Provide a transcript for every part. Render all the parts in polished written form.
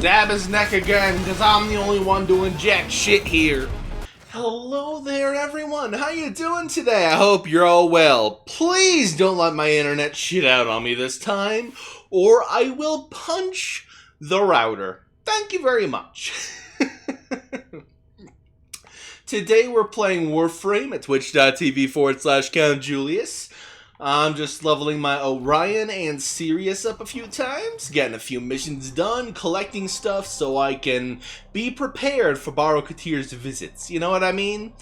stab his neck again, because I'm the only one doing jack shit here. Hello there, everyone. How you doing today? I hope you're all well. Please don't let my internet shit out on me this time, or I will punch the router. Thank you very much. Today we're playing Warframe at twitch.tv/CountJulius. I'm just leveling my Orion and Sirius up a few times, getting a few missions done, collecting stuff so I can be prepared for Barokatir's visits. You know what I mean?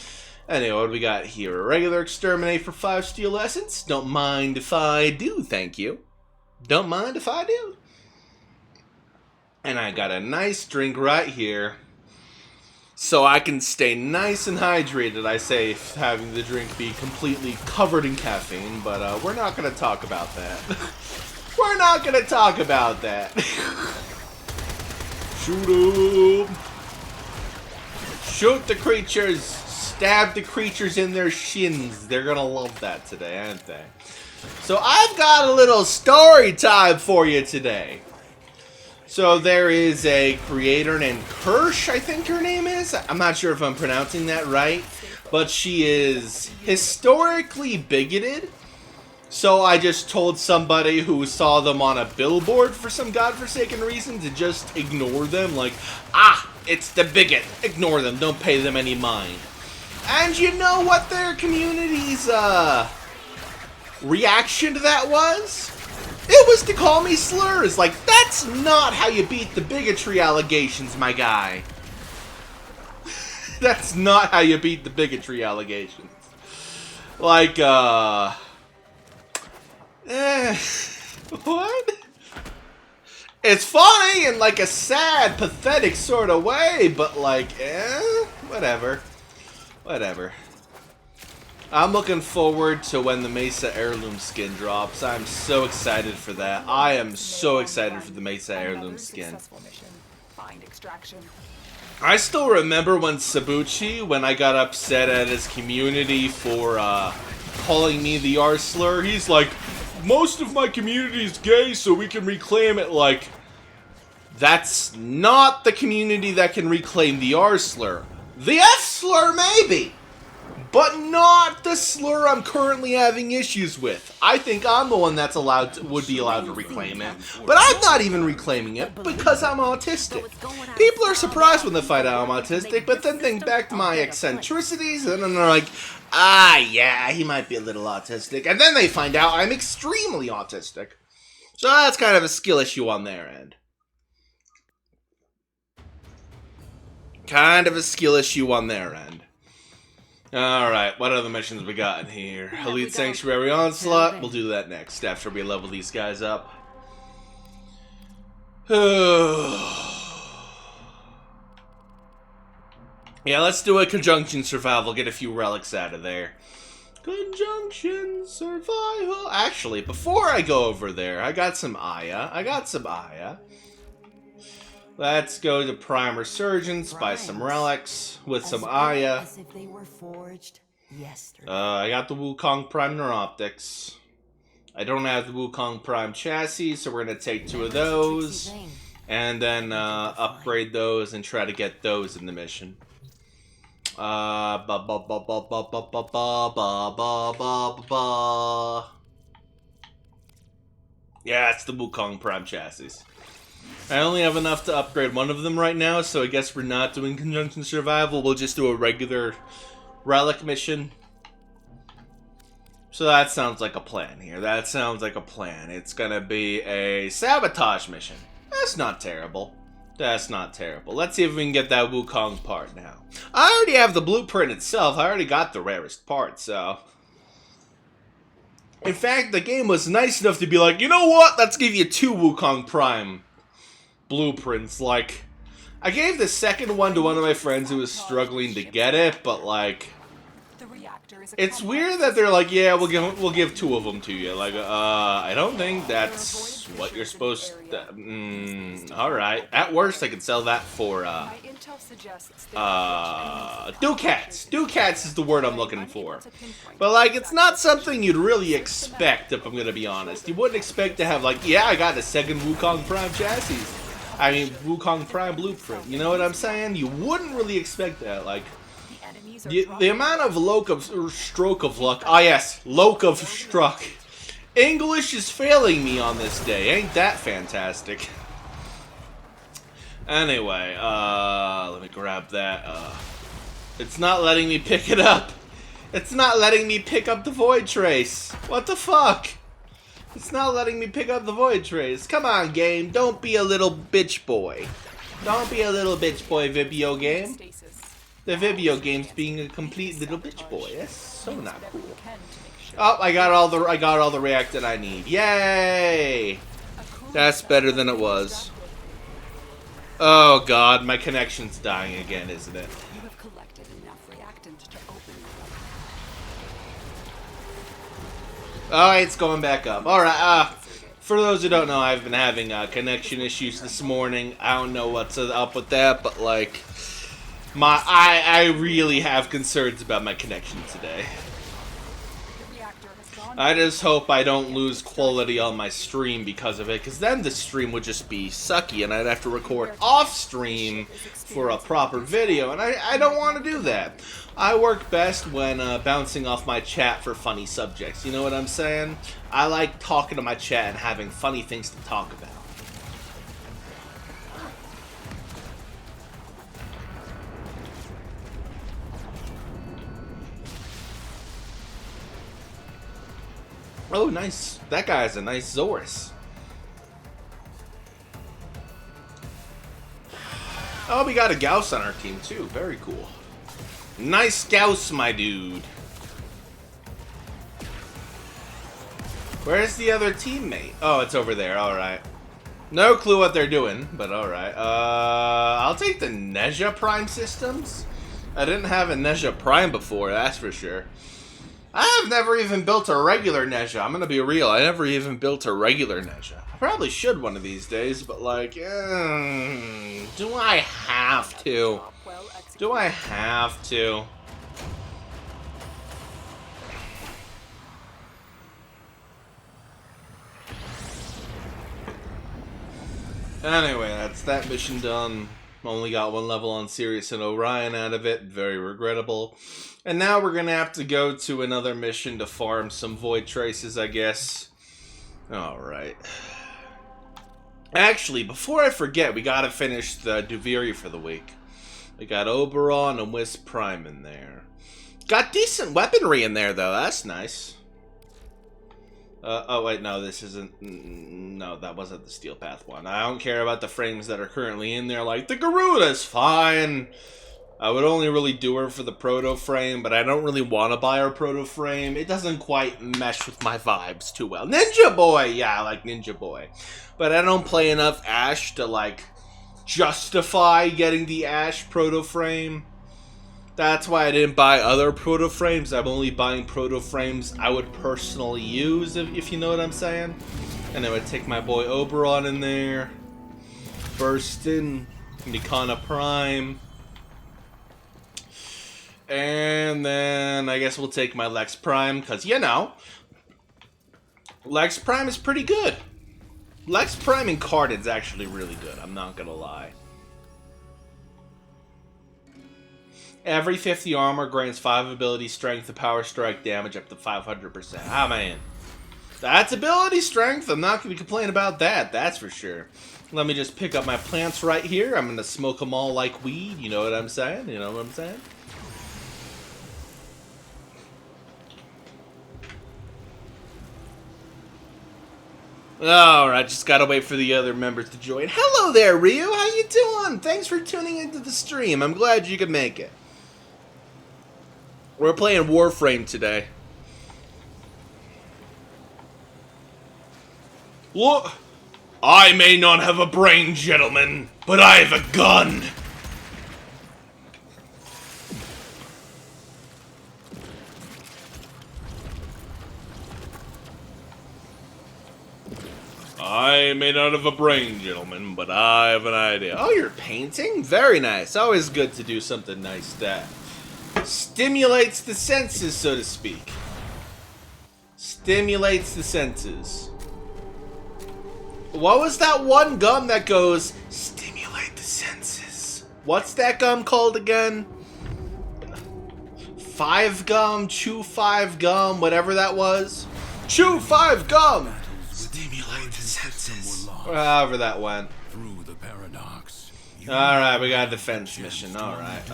Anyway, what do we got here? A regular exterminate for 5 steel essence. Don't mind if I do, thank you. Don't mind if I do. And I got a nice drink right here. So I can stay nice and hydrated, I say, having the drink be completely covered in caffeine, but we're not going to talk about that. We're not going to talk about that. Shoot 'em. Shoot the creatures. Stab the creatures in their shins. They're going to love that today, aren't they? So I've got a little story time for you today. So there is a creator named Kirsch, I think her name is. I'm not sure if I'm pronouncing that right, but she is historically bigoted. So I just told somebody who saw them on a billboard for some godforsaken reason to just ignore them. Like, it's the bigot. Ignore them. Don't pay them any mind. And you know what their community's reaction to that was? It was to call me slurs. Like, that's not how you beat the bigotry allegations, my guy. That's not how you beat the bigotry allegations. Like, what? It's funny in, like, a sad, pathetic sort of way, but, like, whatever. Whatever. I'm looking forward to when the Mesa Heirloom skin drops. I'm so excited for that. I am so excited for the Mesa Heirloom skin. I still remember when Sabuchi, when I got upset at his community for calling me the R-slur, he's like, most of my community is gay, so we can reclaim it. Like, that's not the community that can reclaim the R-slur. The F-slur, maybe! But not the slur I'm currently having issues with. I think I'm the one that's would be allowed to reclaim it. But I'm not even reclaiming it because I'm autistic. People are surprised when they find out I'm autistic, but then think back to my eccentricities, and then they're like, yeah, he might be a little autistic. And then they find out I'm extremely autistic. So that's kind of a skill issue on their end. Kind of a skill issue on their end. Alright, what other missions we got in here? Elite Sanctuary Onslaught, we'll do that next after we level these guys up. Yeah, let's do a Conjunction Survival, get a few relics out of there. Conjunction Survival. Actually, before I go over there, I got some Aya. Let's go to Prime Resurgence, buy some relics with some Aya. I got the Wukong Prime Neuroptics. I don't have the Wukong Prime Chassis, so we're going to take 2 of those. And then upgrade those and try to get those in the mission. Yeah, it's the Wukong Prime Chassis. I only have enough to upgrade one of them right now, so I guess we're not doing Conjunction Survival. We'll just do a regular relic mission. So that sounds like a plan here. That sounds like a plan. It's gonna be a sabotage mission. That's not terrible. That's not terrible. Let's see if we can get that Wukong part now. I already have the blueprint itself. I already got the rarest part, so... In fact, the game was nice enough to be like, you know what? Let's give you 2 Wukong Prime blueprints. Like, I gave the second one to one of my friends who was struggling to get it, but like, it's weird that they're like, yeah, we'll give 2 of them to you. Like, I don't think that's what you're supposed to. All right. At worst, I could sell that for ducats. Ducats is the word I'm looking for. But like, it's not something you'd really expect, if I'm gonna be honest. You wouldn't expect to have like, yeah, I got a second Wukong Prime chassis. I mean, Wukong Prime Blueprint. You know what I'm saying? You wouldn't really expect that. Like, the amount of stroke of luck. Ah, yes, loke of struck. English is failing me on this day. Ain't that fantastic? Anyway, let me grab that. It's not letting me pick it up. It's not letting me pick up the Void Trace. What the fuck? It's not letting me pick up the Void Trace. Come on, game. Don't be a little bitch boy. Don't be a little bitch boy, video game. The video game's being a complete little bitch boy. That's so not cool. Oh, I got all the react that I need. Yay! That's better than it was. Oh god, my connection's dying again, isn't it? Oh, it's going back up. Alright, for those who don't know, I've been having connection issues this morning. I don't know what's up with that, but like, I really have concerns about my connection today. I just hope I don't lose quality on my stream because of it, because then the stream would just be sucky, and I'd have to record off-stream for a proper video, and I don't want to do that. I work best when bouncing off my chat for funny subjects, you know what I'm saying? I like talking to my chat and having funny things to talk about. Oh, nice. That guy's a nice Zorus. Oh, we got a Gauss on our team, too. Very cool. Nice Gauss, my dude. Where's the other teammate? Oh, it's over there. Alright. No clue what they're doing, but alright. I'll take the Nezha Prime systems. I didn't have a Nezha Prime before, that's for sure. I've never even built a regular Nezha. I'm gonna be real. I never even built a regular Nezha. I probably should one of these days, but like, do I have to? Do I have to? Anyway, that's that mission done. Only got one level on Sirius and Orion out of it. Very regrettable. And now we're going to have to go to another mission to farm some Void Traces, I guess. Alright. Actually, before I forget, we got to finish the Duviri for the week. We got Oberon and Wisp Prime in there. Got decent weaponry in there, though. That's nice. Oh, wait, no, this isn't... No, that wasn't the Steel Path one. I don't care about the frames that are currently in there. Like, the Garuda's fine. I would only really do her for the Proto Frame, but I don't really want to buy her Proto Frame. It doesn't quite mesh with my vibes too well. Ninja Boy! Yeah, I like Ninja Boy. But I don't play enough Ash to, like, justify getting the Ash Proto Frame. That's why I didn't buy other Proto Frames. I'm only buying Proto Frames I would personally use, if you know what I'm saying. And I would take my boy Oberon in there. Burstin, Nikana Prime. And then I guess we'll take my Lex Prime, because, you know, Lex Prime is pretty good. Lex Prime Incarnate is actually really good, I'm not gonna lie. Every 50 armor grants 5 ability strength to power strike damage up to 500%. Ah, man. That's ability strength. I'm not going to complain about that. That's for sure. Let me just pick up my plants right here. I'm going to smoke them all like weed. You know what I'm saying? You know what I'm saying? Alright, just gotta wait for the other members to join. Hello there, Ryu! How you doing? Thanks for tuning into the stream. I'm glad you could make it. We're playing Warframe today. What? I may not have a brain, gentlemen, but I have a gun! I may not have a brain, gentlemen, but I have an idea. Oh, you're painting? Very nice. Always good to do something nice that stimulates the senses, so to speak. Stimulates the senses. What was that one gum that goes, stimulate the senses? What's that gum called again? 5 gum, chew 5 gum, whatever that was. Chew 5 gum! Stimulate the senses. However that went. Through the paradox. Alright, we got a defense mission. Alright.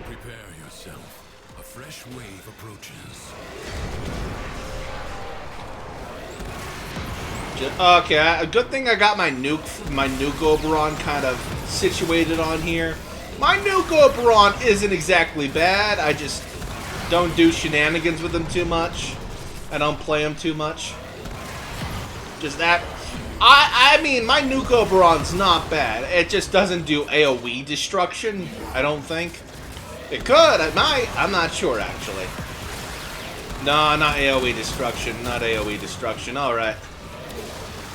Prepare yourself. A fresh wave approaches. Okay, a good thing I got my nuke Oberon kind of situated on here. My nuke Oberon isn't exactly bad. I just don't do shenanigans with him too much. I don't play him too much. Just that. I mean, my nuke Oberon's not bad. It just doesn't do AoE destruction. I don't think. It could. It might. I'm not sure actually. No, not AoE destruction. Not AoE destruction. All right.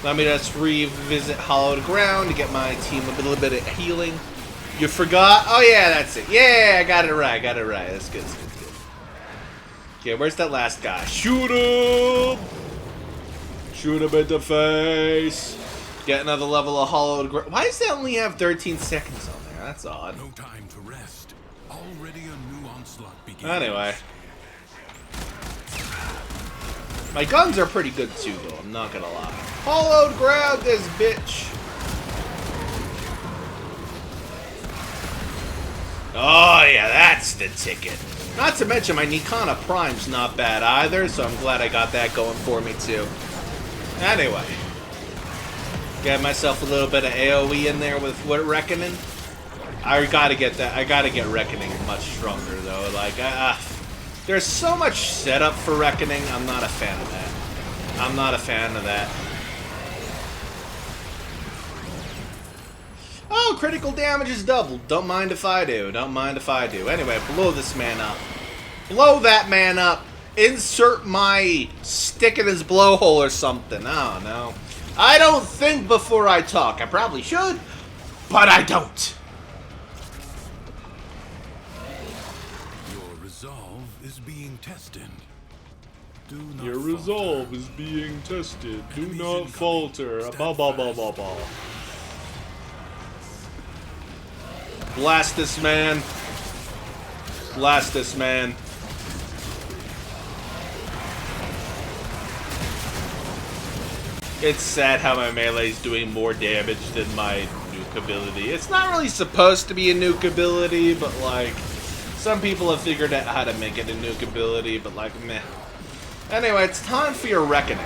Let me just revisit Hallowed Ground to get my team a little bit of healing. You forgot? Oh yeah, that's it. Yeah, I got it right. That's good. Okay, where's that last guy? Shoot him! Shoot him in the face. Get another level of Hallowed Ground. Why does that only have 13 seconds on there? That's odd. No time to rest. Already a new onslaught begins. Anyway. My guns are pretty good too, though. I'm not gonna lie. Hallowed Ground this bitch. Oh yeah, that's the ticket. Not to mention my Nikana Prime's not bad either, so I'm glad I got that going for me too. Anyway. Get myself a little bit of AoE in there with Reckoning. I gotta get that. I gotta get Reckoning much stronger though. Like, there's so much setup for Reckoning. I'm not a fan of that. I'm not a fan of that. Oh, critical damage is doubled. Don't mind if I do. Don't mind if I do. Anyway, blow this man up. Blow that man up. Insert my stick in his blowhole or something. I don't know. I don't think before I talk. I probably should, but I don't. Your resolve is being tested. Do not Your falter. resolve is being tested. Do not falter. Blast this man. Blast this man. It's sad how my melee is doing more damage than my nuke ability. It's not really supposed to be a nuke ability, but like, some people have figured out how to make it a nuke ability, but like, meh. Anyway, it's time for your Reckoning.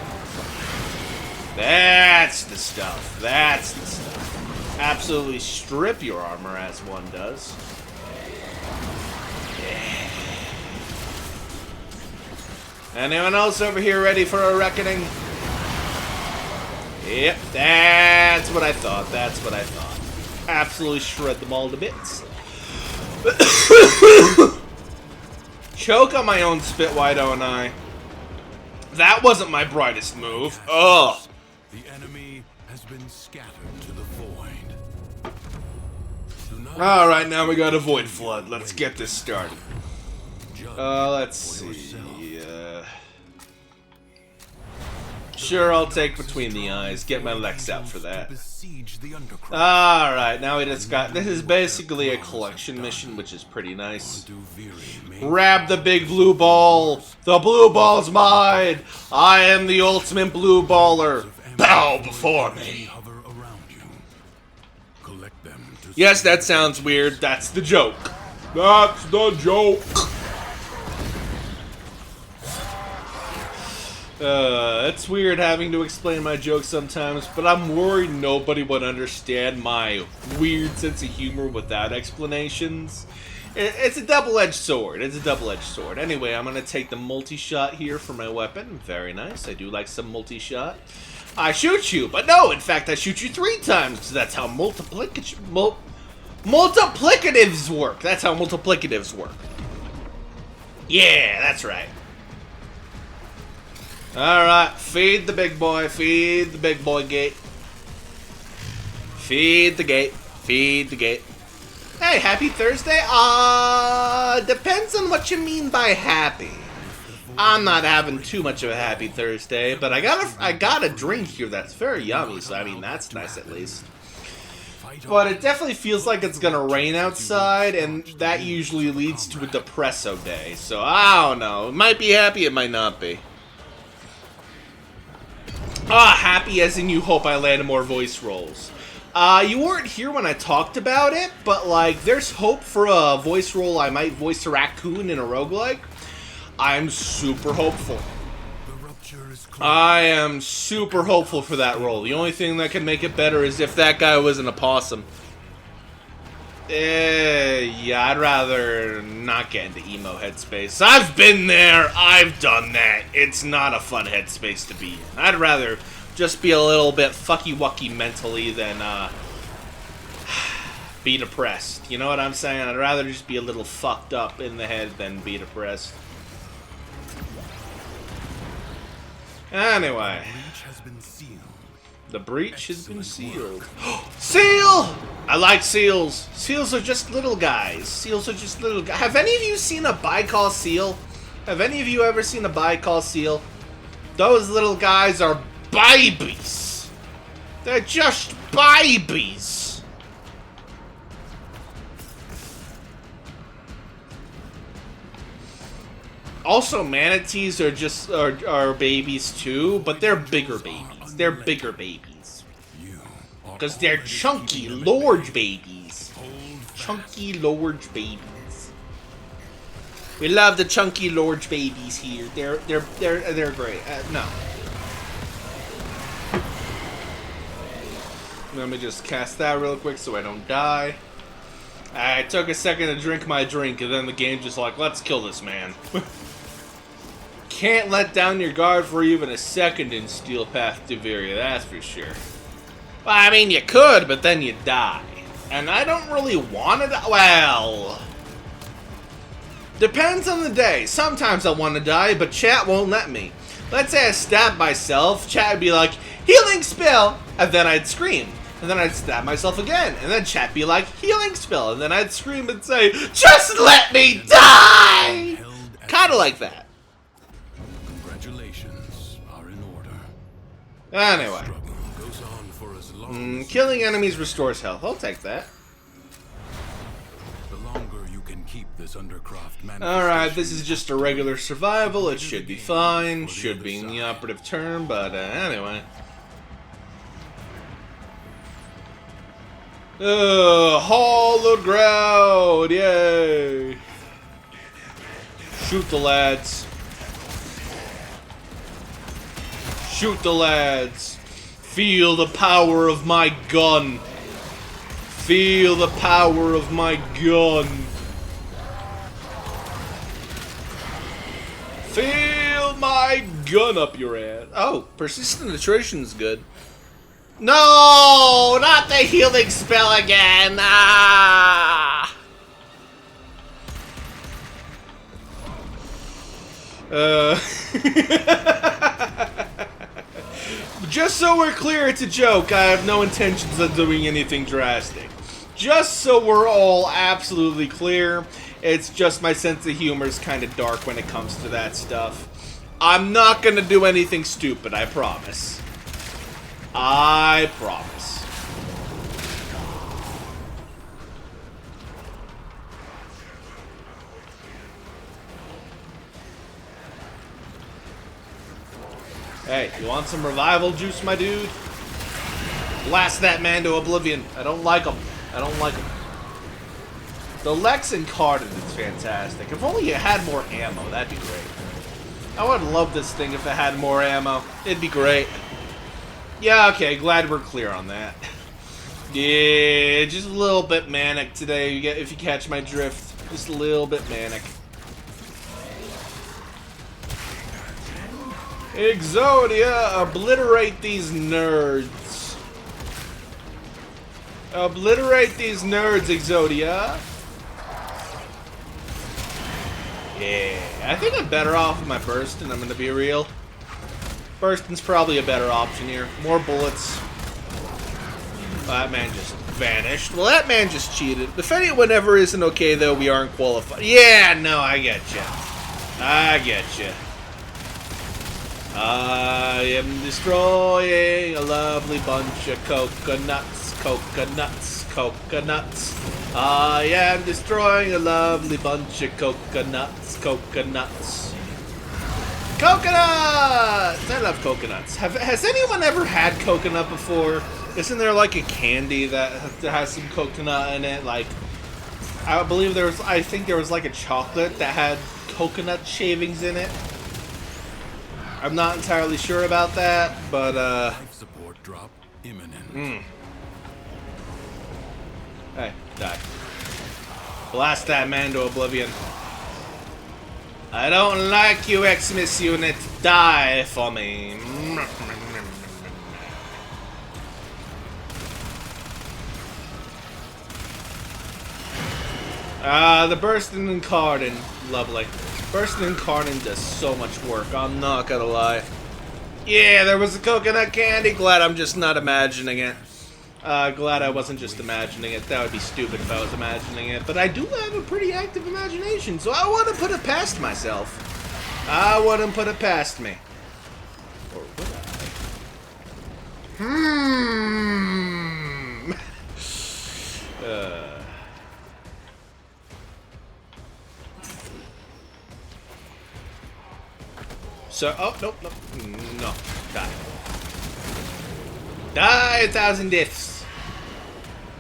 That's the stuff. That's the stuff. Absolutely strip your armor as one does. Yeah. Anyone else over here ready for a Reckoning? Yep, that's what I thought. That's what I thought. Absolutely shred them all to bits. Choke on my own spit, why don't I? That wasn't my brightest move. Ugh. The enemy has been scattered to the void. Alright, now we got a Void Flood. Let's get this started. Let's see. Sure, I'll take Between the Eyes. Get my Lex out for that. Alright, now we just got... This is basically a collection mission, which is pretty nice. Grab the big blue ball. The blue ball's mine. I am the ultimate blue baller. Bow before me. Yes, that sounds weird. That's the joke. That's the joke. It's weird having to explain my jokes sometimes, but I'm worried nobody would understand my weird sense of humor without explanations. It's a double-edged sword. It's a double-edged sword. Anyway, I'm gonna take the multi-shot here for my weapon. Very nice. I do like some multi-shot. I shoot you, but no, in fact, I shoot you 3 times, because that's how multiplicatives work. That's how multiplicatives work. Yeah, that's right. Alright, feed the big boy. Feed the big boy gate. Feed the gate. Feed the gate. Hey, happy Thursday? Depends on what you mean by happy. I'm not having too much of a happy Thursday, but I got a drink here that's very yummy, so I mean that's nice at least. But it definitely feels like it's gonna rain outside, and that usually leads to a depresso day. So I don't know. It might be happy, it might not be. Happy as in you hope I land more voice rolls. You weren't here when I talked about it, but like, there's hope for a voice roll. I might voice a raccoon in a roguelike. I'm super hopeful. I am super hopeful for that role. The only thing that can make it better is if that guy was an opossum. Yeah, I'd rather not get into emo headspace. I've been there, I've done that. It's not a fun headspace to be in. I'd rather just be a little bit fucky-wucky mentally than be depressed. You know what I'm saying? I'd rather just be a little fucked up in the head than be depressed. Anyway, the breach has been sealed. Seal! I like seals. Seals are just little guys. Seals are just little guys. Have any of you seen a Baikal seal? Have any of you ever seen a Baikal seal? Those little guys are babies. They're just babies. Also, manatees are just are babies too, but they're bigger babies. They're bigger babies. Because they're chunky, large babies. Chunky, large babies. We love the chunky, large babies here. They're great. No. Let me just cast that real quick so I don't die. I took a second to drink my drink, and then the game just like, let's kill this man. Can't let down your guard for even a second in Steel Path Tiveria, that's for sure. Well, I mean, you could, but then you die. And I don't really want to die. Well, depends on the day. Sometimes I want to die, but chat won't let me. Let's say I stab myself, chat would be like, healing spell, and then I'd scream. And then I'd stab myself again, and then chat be like, healing spell, and then I'd scream and say, just let me die! Kinda like that. Anyway, killing enemies restores health. I'll take that. Alright, this is just a regular survival. It should be fine. Should be in the operative term, but anyway. Hollowed ground! Yay! Shoot the lads. Shoot the lads. Feel the power of my gun. Feel the power of my gun. Feel my gun up your ass. Oh, persistent attrition's good. No, not the healing spell again. Ah. Just so we're clear, it's a joke. I have no intentions of doing anything drastic. Just so we're all absolutely clear, it's just my sense of humor is kind of dark when it comes to that stuff. I'm not gonna do anything stupid, I promise. I promise. Hey, you want some revival juice, my dude? Blast that man to oblivion. I don't like him. I don't like him. The Lex Incarnate is fantastic. If only it had more ammo, that'd be great. I would love this thing if it had more ammo. It'd be great. Yeah, okay, glad we're clear on that. Yeah, just a little bit manic today, if you catch my drift. Just a little bit manic. Exodia, obliterate these nerds. Obliterate these nerds, Exodia. Yeah, I think I'm better off with my Burstin', I'm gonna be real. Burstin's probably a better option here. More bullets. That man just vanished. Well, that man just cheated. If anyone ever isn't okay, though, we aren't qualified. Yeah, no, I get you. I get you. I am destroying a lovely bunch of coconuts, coconuts, coconuts. I am destroying a lovely bunch of coconuts, coconuts. Coconuts! I love coconuts. Has anyone ever had coconut before? Isn't there like a candy that has some coconut in it? Like, I believe I think there was like a chocolate that had coconut shavings in it. I'm not entirely sure about that, but Life support drop imminent. Hey, die. Blast that man to oblivion. I don't like you, Xmas unit. Die for me. The Bursting Incarnate. Lovely. Bursting Incarnate does so much work, I'm not gonna lie. Yeah, there was a coconut candy. Glad I'm just not imagining it. Glad I wasn't just imagining it. That would be stupid if I was imagining it. But I do have a pretty active imagination, so I wouldn't put it past myself. I wouldn't put it past me. Or would I? So, oh, nope, nope, no, die. Die 1,000 deaths.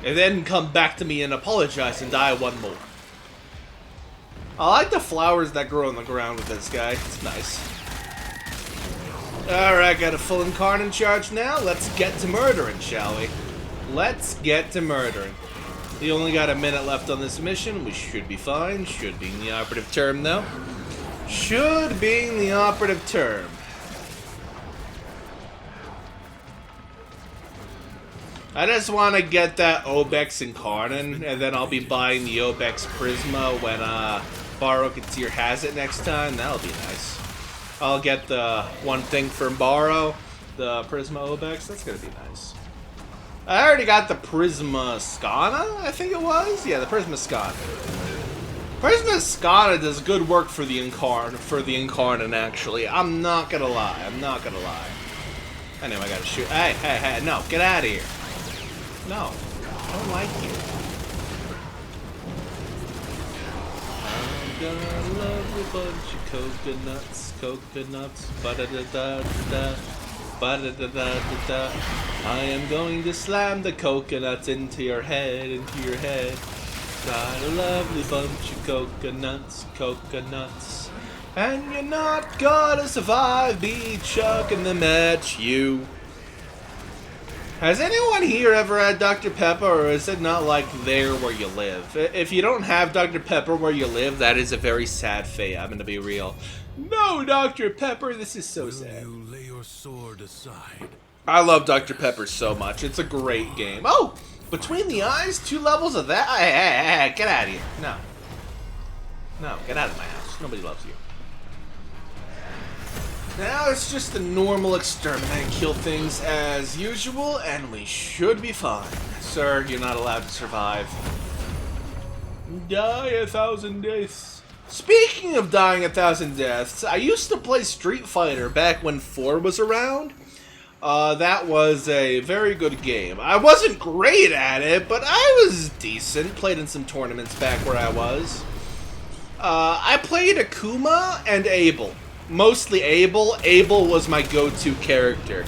And then come back to me and apologize and die one more. I like the flowers that grow on the ground with this guy. It's nice. Alright, got a full incarnate charge now. Let's get to murdering, shall we? Let's get to murdering. We only got a minute left on this mission. We should be fine. Should be in the operative term, though. Should being the operative term. I just want to get that Obex Incarnate, and then I'll be buying the Obex Prisma when Borrow Katir has it next time. That'll be nice. I'll get the one thing from Borrow, the Prisma Obex. That's gonna be nice. I already got the Prisma Skana, I think it was. Yeah, the Prisma Skana. Prisma Skana does good work for the Incarnate, actually. I'm not gonna lie. I'm not gonna lie. Anyway, I gotta shoot. Hey, hey, hey, no, get out of here. No, I don't like you. I'm gonna love a bunch of coconuts, coconuts, ba-da-da-da-da, ba-da-da-da-da-da. I am going to slam the coconuts into your head, Got a lovely bunch of coconuts, coconuts. And you're not gonna survive, be chucking them at you. Has anyone here ever had Dr. Pepper, or is it not like there where you live? If you don't have Dr. Pepper where you live, that is a very sad fate, I'm gonna be real. No, Dr. Pepper, this is so sad. You lay your sword aside. I love Dr. Pepper so much, it's a great game. Oh! Between the eyes, 2 levels of that? Hey, get out of here. No. No, get out of my house. Nobody loves you. Now it's just a normal exterminate, kill things as usual, and we should be fine. Sir, you're not allowed to survive. Die 1,000 deaths. Speaking of dying 1,000 deaths, I used to play Street Fighter back when 4 was around. That was a very good game. I wasn't great at it, but I was decent. Played in some tournaments back where I was. I played Akuma and Abel. Mostly Abel. Abel was my go-to character.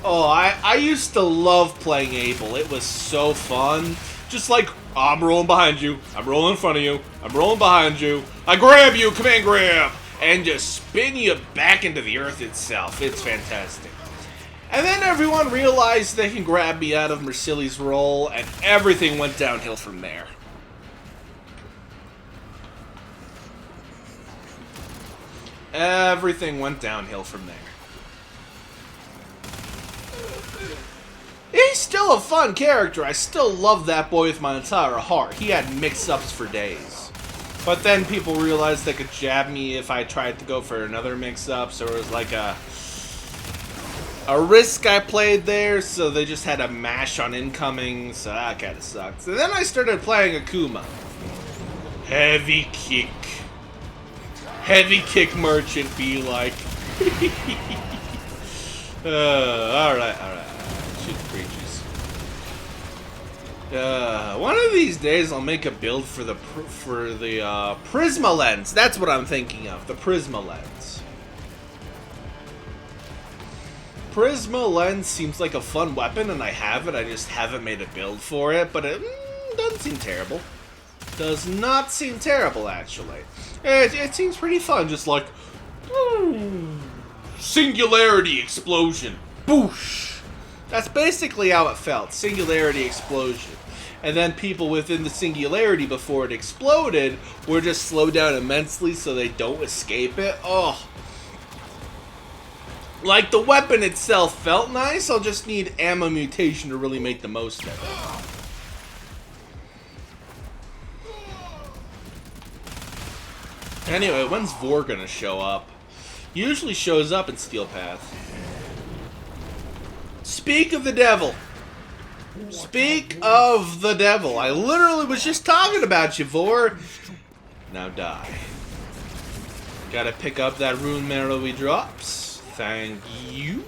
Oh, I used to love playing Abel. It was so fun. Just like, I'm rolling behind you. I'm rolling in front of you. I'm rolling behind you. I grab you, command grab, and just spin you back into the earth itself. It's fantastic. And then everyone realized they can grab me out of Mercilli's role, and everything went downhill from there. Everything went downhill from there. He's still a fun character. I still love that boy with my entire heart. He had mix-ups for days. But then people realized they could jab me if I tried to go for another mix-up, so it was like a risk I played there, so they just had a mash on incoming, so that kind of sucked. So then I started playing Akuma. Heavy kick. Heavy kick merchant be like. Alright. Shoot the creatures. One of these days I'll make a build for the Prisma lens. That's what I'm thinking of. The Prisma lens. Prisma lens seems like a fun weapon, and I have it. I just haven't made a build for it, but it doesn't seem terrible. Does not seem terrible, actually. It seems pretty fun, just like... singularity explosion. Boosh! That's basically how it felt. Singularity explosion. And then people within the singularity before it exploded were just slowed down immensely so they don't escape it. Oh. Like, the weapon itself felt nice. I'll just need ammo mutation to really make the most of it. Anyway, when's Vor gonna show up? Usually shows up in Steel Path. Speak of the devil. Speak of the devil. I literally was just talking about you, Vor. Now die. Gotta pick up that rune marrow he drops. Thank you.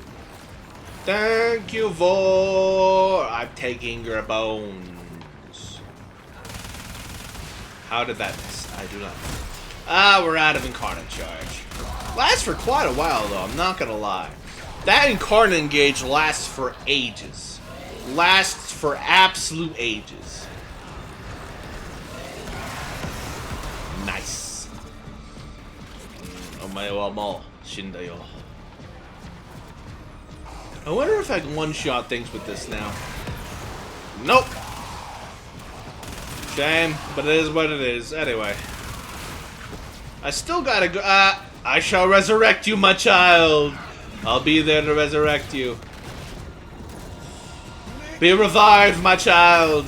Thank you, Vor. I'm taking your bones. How did that miss? I do not know. Ah, we're out of Incarnate Charge. Lasts for quite a while, though. I'm not gonna lie. That Incarnate Engage lasts for ages. Lasts for absolute ages. Nice. Omae wa mou shindayo. I wonder if I can one-shot things with this now. Nope. Shame, but it is what it is. Anyway. I still gotta go. I shall resurrect you, my child. I'll be there to resurrect you. Be revived, my child.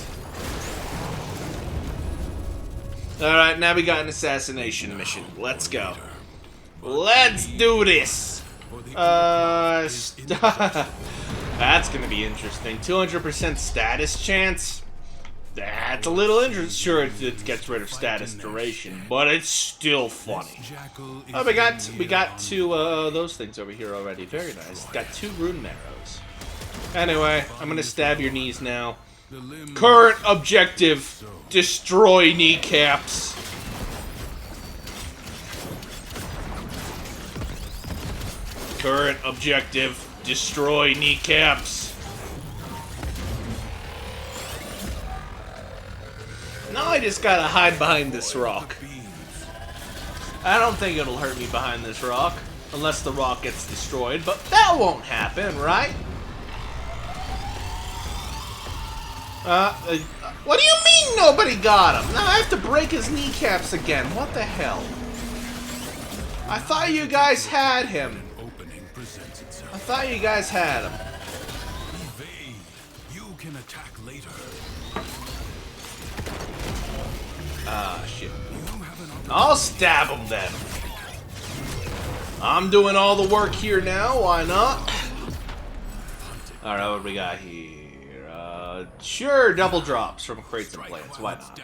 Alright, now we got an assassination mission. Let's go. Let's do this. That's gonna be interesting. 200% status chance. That's a little interesting. Sure, it gets rid of status duration, but it's still funny. Oh, we got two those things over here already. Very nice. Got 2 rune marrows. Anyway, I'm gonna stab your knees now. Current objective: destroy kneecaps. Current objective: destroy kneecaps. Now I just gotta hide behind this rock. I don't think it'll hurt me behind this rock, unless the rock gets destroyed, but that won't happen, right? What do you mean nobody got him? Now I have to break his kneecaps again. What the hell? I thought you guys had him. I thought you guys had him. Evade. You can attack later. Ah, shit. I'll stab him then. I'm doing all the work here now. Why not? Alright, what do we got here? Sure, double drops from crates and plants. Why not?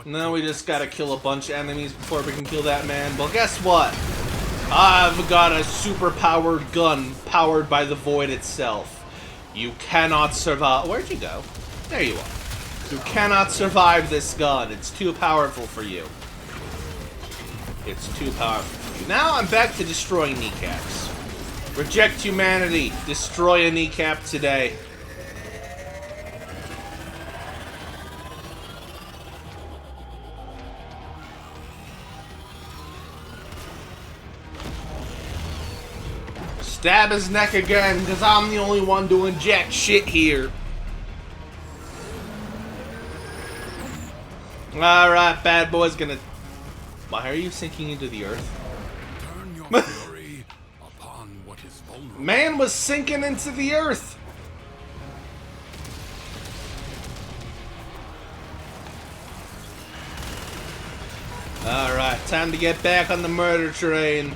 Now we just gotta kill a bunch of enemies before we can kill that man. Well, guess what? I've got a super-powered gun powered by the void itself. You cannot survive. Where'd you go? There you are. You cannot survive this gun. It's too powerful for you. It's too powerful for you. Now I'm back to destroying kneecaps. Reject humanity. Destroy a kneecap today. Stab his neck again, because I'm the only one doing jack shit here. Alright, bad boy's gonna... Why are you sinking into the earth? Turn your fury upon what is vulnerable. Man was sinking into the earth. Alright, time to get back on the murder train.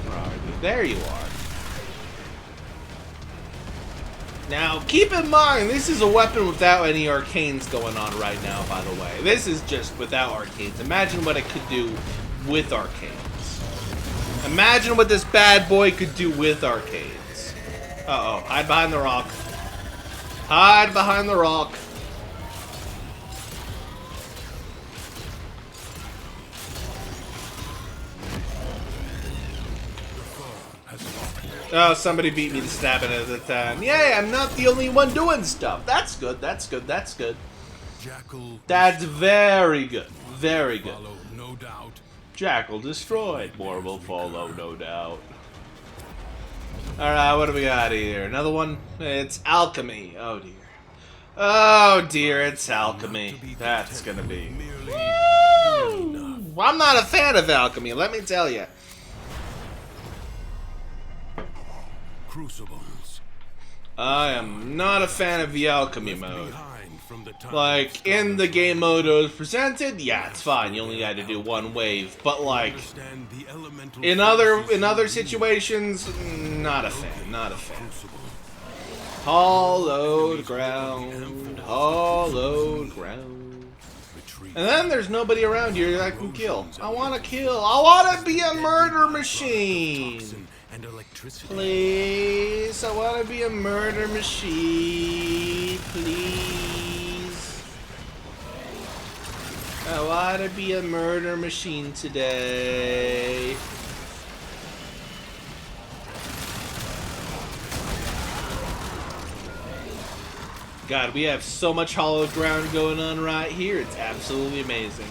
Where are you? There you are. Now, keep in mind, this is a weapon without any arcanes going on right now, by the way. This is just without arcanes. Imagine what it could do with arcanes. Imagine what this bad boy could do with arcades. Uh-oh. Hide behind the rock. Hide behind the rock. Oh, somebody beat me to stabbing at the time. Yay, I'm not the only one doing stuff. That's good, that's good, that's good. Jackal. That's very good. Very good. Follow, no doubt. Jackal destroyed. More will follow, no doubt. Alright, what do we got here? Another one? It's alchemy. Oh dear. Oh dear, it's alchemy. That's gonna be... Woo! I'm not a fan of alchemy, let me tell you. Crucibles. I am not a fan of the alchemy mode. Like, in the game mode it was presented, yeah, it's fine. You only got to do one wave. But like, in other situations, not a fan. Not a fan. Hollowed ground, hollowed ground. And then there's nobody around here that I can kill. I want to kill. I want to be a murder machine. Please, I want to be a murder machine. Please. I want to be a murder machine today. God, we have so much hallowed ground going on right here. It's absolutely amazing.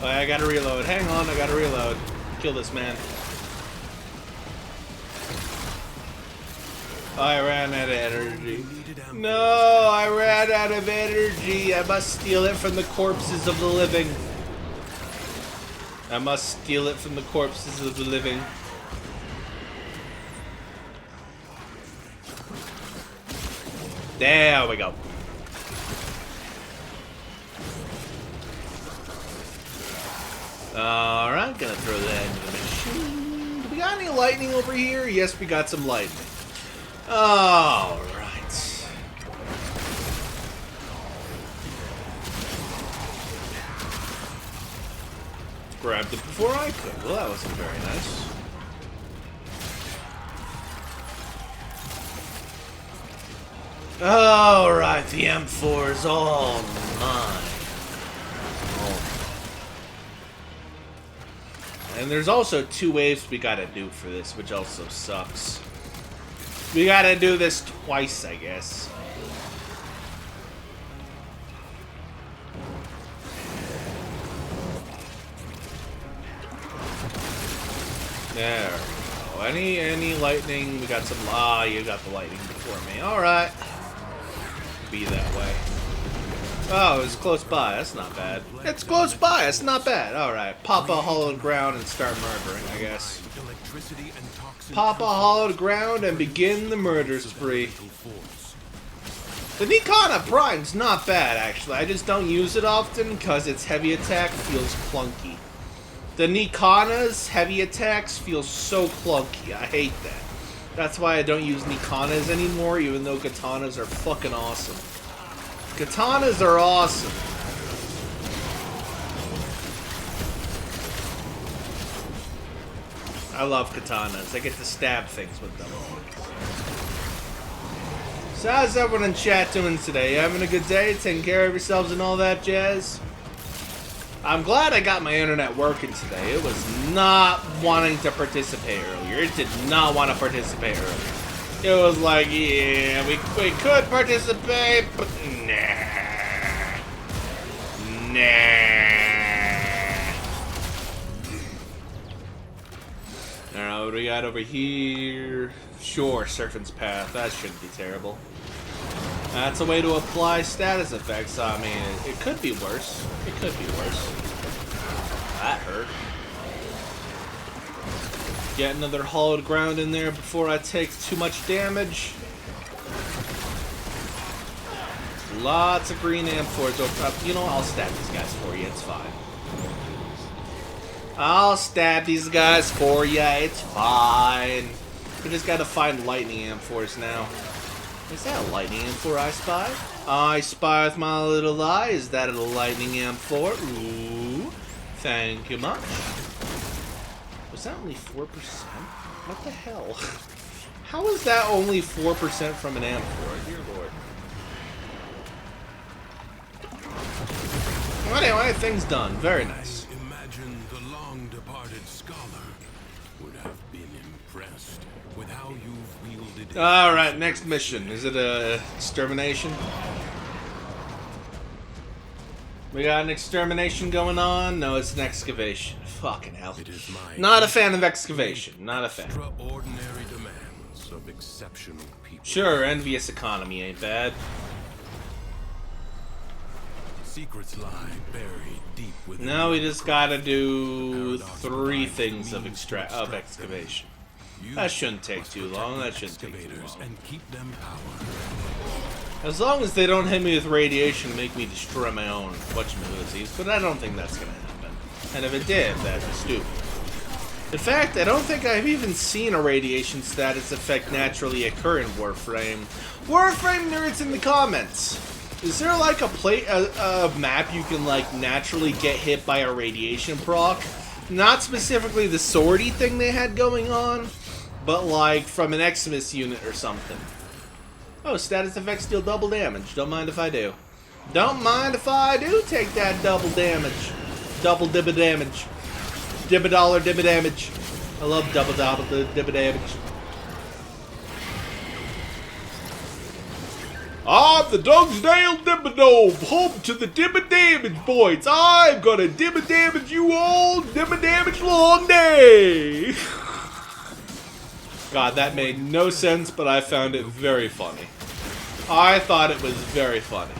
Oh, I gotta reload. Hang on, I gotta reload. Kill this man. Oh, I ran out of energy. No, I ran out of energy. I must steal it from the corpses of the living. I must steal it from the corpses of the living. There we go. Alright, gonna throw that into the machine. Do we got any lightning over here? Yes, we got some lightning. Alright. Grabbed it before I could. Well, that wasn't very nice. Alright, the M4 is all mine. And there's also 2 waves we gotta do for this, which also sucks. We gotta do this twice, I guess. There we go. Any lightning? We got some. Ah, you got the lightning before me. Alright. Be that way. Oh, it's close by. That's not bad. It's close by. It's not bad. Alright. Pop a hollowed ground and start murdering, I guess. Pop a hollowed ground and begin the murder spree. The Nikana Prime's not bad, actually. I just don't use it often because its heavy attack feels clunky. The Nikana's heavy attacks feel so clunky. I hate that. That's why I don't use Nikanas anymore, even though katanas are fucking awesome. Katanas are awesome. I love katanas. I get to stab things with them. So how's everyone in chat doing today? You having a good day? Taking care of yourselves and all that jazz? I'm glad I got my internet working today. It was not wanting to participate earlier. It did not want to participate earlier. It was like, yeah, we could participate, but nah. Alright, what do we got over here? Sure, Serpent's Path. That shouldn't be terrible. That's a way to apply status effects. I mean, it could be worse. It could be worse. That hurt. Get another hollowed ground in there before I take too much damage. Lots of green amphors over top. You know, I'll stab these guys for you. It's fine. I'll stab these guys for you. It's fine. We just gotta find lightning amphors now. Is that a lightning M4 I spy? I spy with my little eye. Is that a lightning M4? Ooh. Thank you much. Was that only 4%? What the hell? How is that only 4% from an M4? Dear Lord. Well, anyway, thing's done. Very nice. Imagine the long-departed scholar would have been impressed with how you've wielded it. Alright, next mission. Is it a extermination? We got an extermination going on? No, it's an excavation. Fucking hell. It is my Not a fan of excavation. Not a fan. extraordinary demands of exceptional people. Sure, envious economy ain't bad. Secrets lie buried deep within. Now we just gotta do 3 things of excavation. That shouldn't take too long. That shouldn't take too long. And keep them powered. As long as they don't hit me with radiation and make me destroy my own whatchamacallities, but I don't think that's gonna happen. And if it did, that'd be stupid. In fact, I don't think I've even seen a radiation status effect naturally occur in Warframe. Warframe nerds in the comments! Is there like a map you can like naturally get hit by a radiation proc? Not specifically the swordy thing they had going on, but like from an Xmas unit or something. Oh, status effects deal double damage. Don't mind if I do. Don't mind if I do take that double damage. Double dibba damage. Dibba dollar dibba damage. I love double dibba damage. I'm the Dogsdale Dibba home to the dibba damage boys. I'm gonna dibba damage you all dibba damage long day. God, that made no sense, but I found it very funny. I thought it was very funny.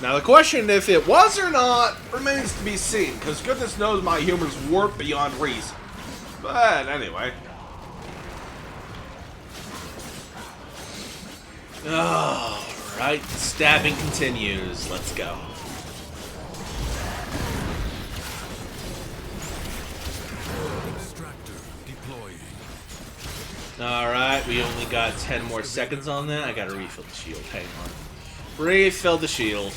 Now the question if it was or not remains to be seen, because goodness knows my humor's warped beyond reason. But anyway. Alright, stabbing continues. Let's go. Alright, we only got 10 more seconds on that. I gotta refill the shield. Hang on. Refill the shield.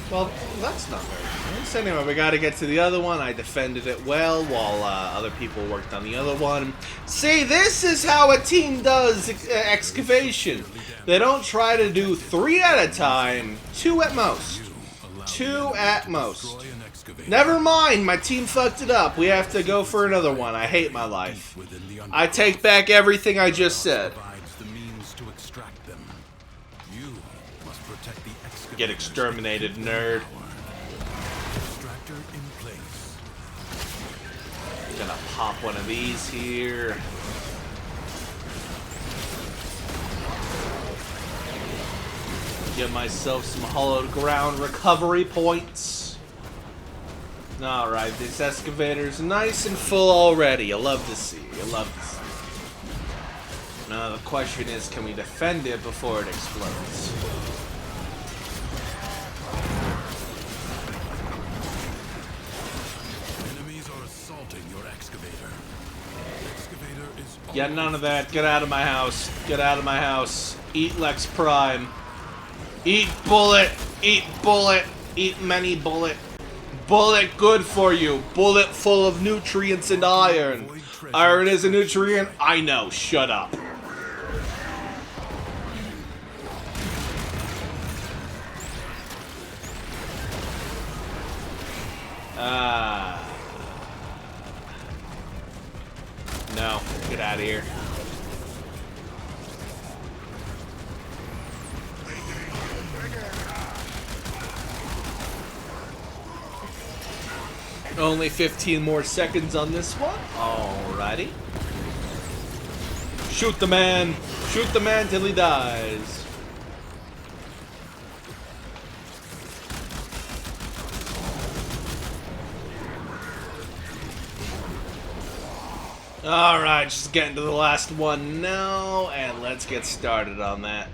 Well, that's not very nice. Anyway, we gotta get to the other one. I defended it well while other people worked on the other one. See, this is how a team does excavation. They don't try to do 3 at a time. 2 at most. 2 at most. Never mind, my team fucked it up. We have to go for another one. I hate my life. I take back everything I just said. Get exterminated, nerd. Gonna pop one of these here. Get myself some hollowed ground recovery points. Alright, this excavator's nice and full already. I love to see. I love to see. Now the question is, can we defend it before it explodes? Enemies are assaulting your excavator. Excavator is Yeah, none of that. Get out of my house. Get out of my house. Eat Lex Prime. Eat bullet. Eat bullet. Eat many bullet. Bullet good for you. Bullet full of nutrients and iron. Iron is a nutrient? I know. Shut up. No. Get out of here. Only 15 more seconds on this one. Alrighty. Shoot the man. Shoot the man till he dies. Alright, just getting to the last one now, and let's get started on that.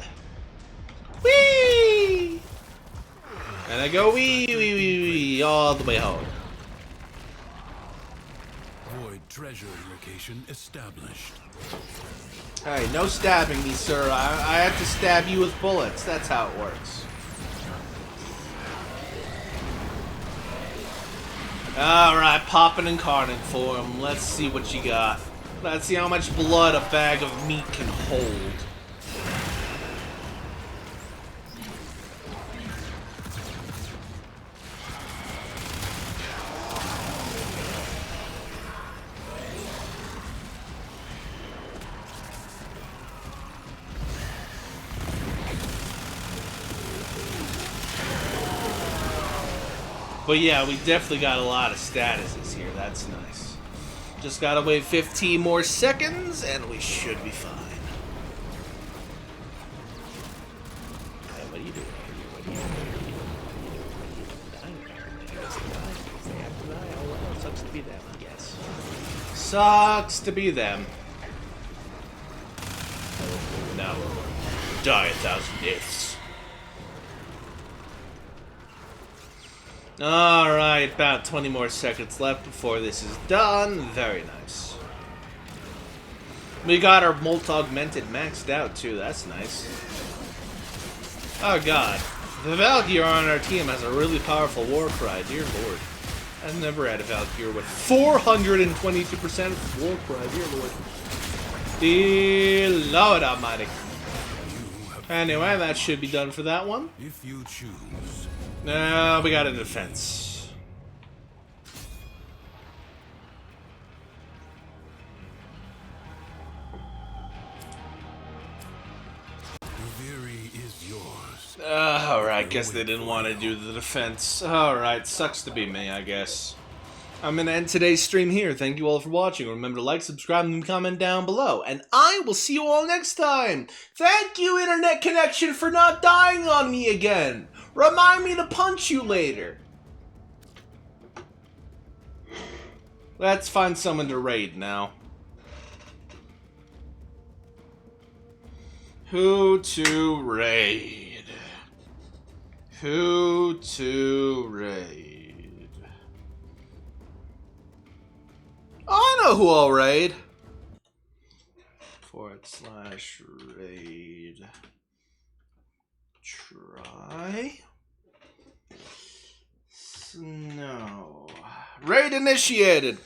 Whee! And I go wee, wee, wee, wee, all the way home. Void treasure location established. Hey, no stabbing me, sir. I have to stab you with bullets. That's how it works. Alright, popping and carning for him. Let's see what you got. Let's see how much blood a bag of meat can hold. But yeah, we definitely got a lot of statuses here. That's nice. Just gotta wait 15 more seconds, and we should be fine. Hey, what are you doing? What are you doing? Oh, well, sucks to be them, I guess. Sucks to be them. No. Die 1,000 deaths. Alright, about 20 more seconds left before this is done. Very nice. We got our multi-augmented maxed out too, that's nice. Oh god. The Valkyrie on our team has a really powerful war cry, dear lord. I've never had a Valkyrie with 422% war cry, dear lord. Dear Lord Almighty. Anyway, that should be done for that one. If you choose. Now we got a defense. Reverie is yours. Alright, guess they didn't want to do the defense. Alright, sucks to be me, I guess. I'm gonna end today's stream here. Thank you all for watching. Remember to like, subscribe, and comment down below. And I will see you all next time. Thank you, internet connection, for not dying on me again. Remind me to punch you later. Let's find someone to raid now. Who to raid? Who to raid? Oh, I know who I'll raid. /raid. Try. No. Raid initiated.